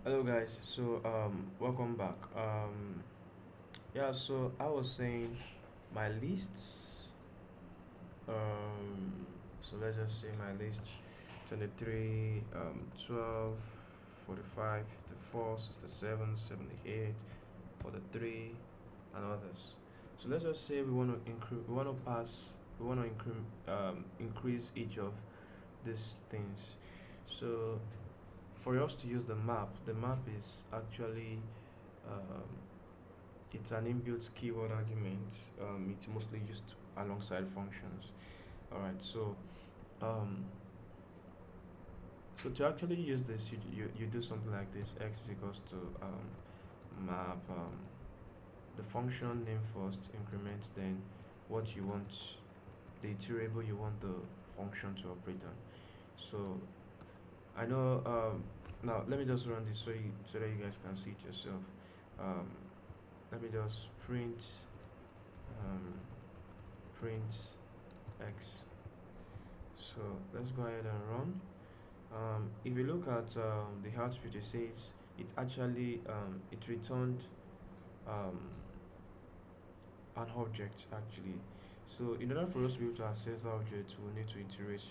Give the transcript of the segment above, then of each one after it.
Hello guys, so welcome back. Yeah, so I was saying my lists. Um, so let's just say my list 23, 12, 45, 54, 67, 78, 43, and others. So let's just say we want to pass, we want to increase each of these things. So for us to use the map is actually um, it's an inbuilt keyword argument. It's mostly used alongside functions. All right, um, so to actually use this, you do something like this: x is equals to map the function name first, increment, then what you want, the iterable you want the function to operate on. So I know. Now let me just run this so that you guys can see it yourself. Um, Let me just um, print x. So let's go ahead and run. If you look at the output, it says it actually it returned um, an object actually. So in order for us to be able to access the object, we need to iterate.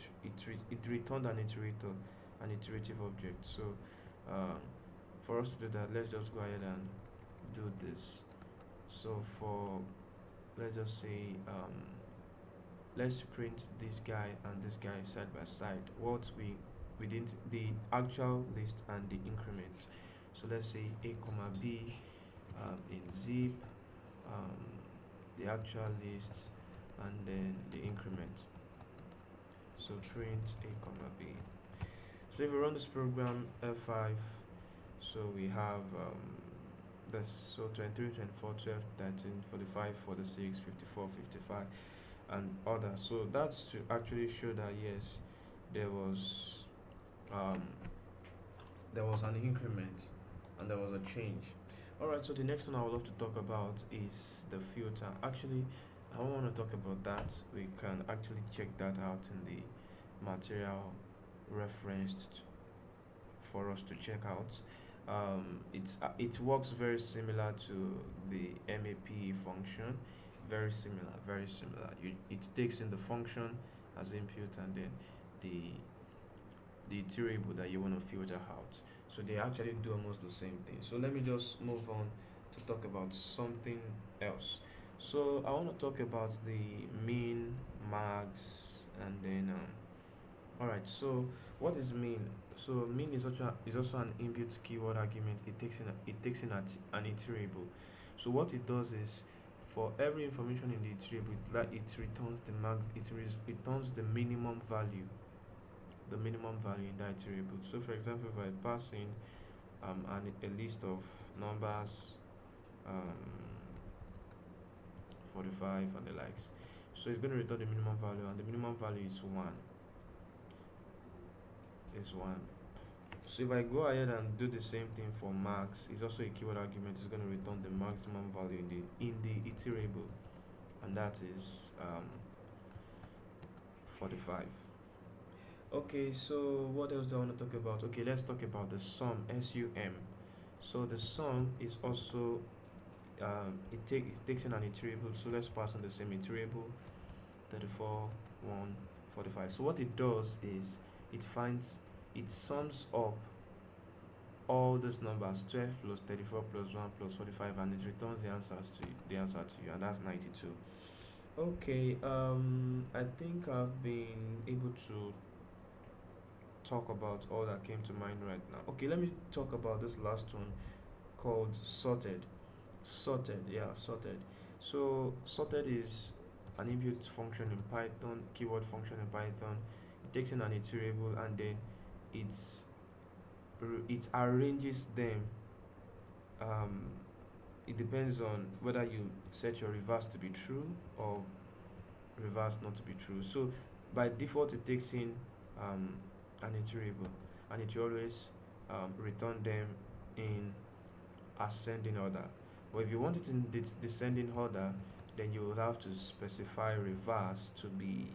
It returned an iterator, an iterative object. So um, for us to do that, let's just go ahead and do this. So for let's just say let's print this guy and this guy side by side. What we didn't the actual list and the increment. So let's say a comma b in zip um, the actual list and then the increment. So print a comma b. So if we run this program F5, so we have this so 23, 24, 12, 13, 45, 46, 54, 55 and others. So that's to actually show that yes, there was um, there was an increment and there was a change. Alright, so the next one I would love to talk about is the filter. Actually, I don't want to talk about that. We can actually check that out in the material referenced for us to check out. It works very similar to the map function, very similar. It takes in the function as input and then the the iterable that you want to filter out. So they actually do almost the same thing. So let me just move on to talk about something else. So I want to talk about the min, max, and then all right. So what is min? So min is also an inbuilt keyword argument. It takes in an iterable. So what it does is for every information in the iterable, it returns the max. Returns the minimum value in that iterable. So for example, if I pass in a list of numbers, um, 45 and the likes, so it's going to return the minimum value, and the minimum value is one. So if I go ahead and do the same thing for max, it's also a keyword argument. It's going to return the maximum value in the iterable, and that is 45. Okay, so what else do I want to talk about? Okay, let's talk about the sum, sum. So the sum is also it takes in an iterable. So let's pass on the same iterable, 34, 1, 45. So what it does is it sums up all those numbers, 12 plus 34 plus 1 plus 45, and it returns the answer to you, and that's 92. Okay, I think I've been able to talk about all that came to mind right now. Okay, let me talk about this last one called sorted. Sorted. So sorted is an inbuilt function in Python, keyword function in Python. It takes in an iterable and then it's it arranges them. Um, it depends on whether you set your reverse to be true or reverse not to be true. So by default, it takes in um, an iterable, and it will always return them in ascending order. But if you want it in descending order, then you will have to specify reverse to be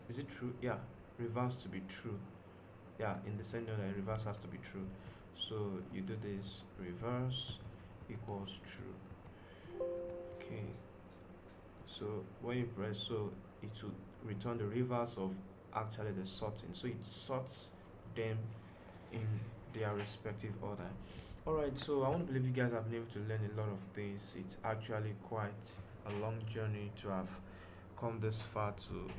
is it true? Yeah, reverse to be true. yeah, in the same order, reverse has to be true. So you do this, reverse equals true. Okay, so when you press so, it will return the reverse of actually the sorting. So it sorts them in their respective order. Alright, so I want to believe you guys have been able to learn a lot of things. It's actually quite a long journey to have come this far to,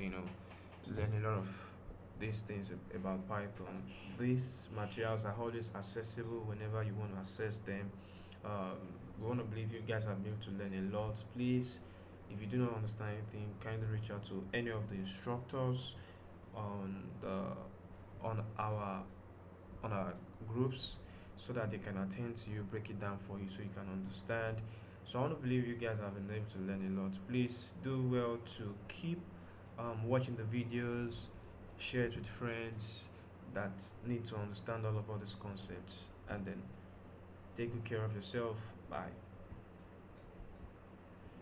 learn a lot of these things about Python. These materials are always accessible whenever you want to access them. We want to believe you guys have been able to learn a lot. Please, if you do not understand anything, kindly reach out to any of the instructors on the on our on our groups so that they can attend to you, break it down for you so you can understand. So I want to believe you guys have been able to learn a lot. Please do well to keep watching the videos, share it with friends that need to understand all about these concepts, and then take good care of yourself. Bye.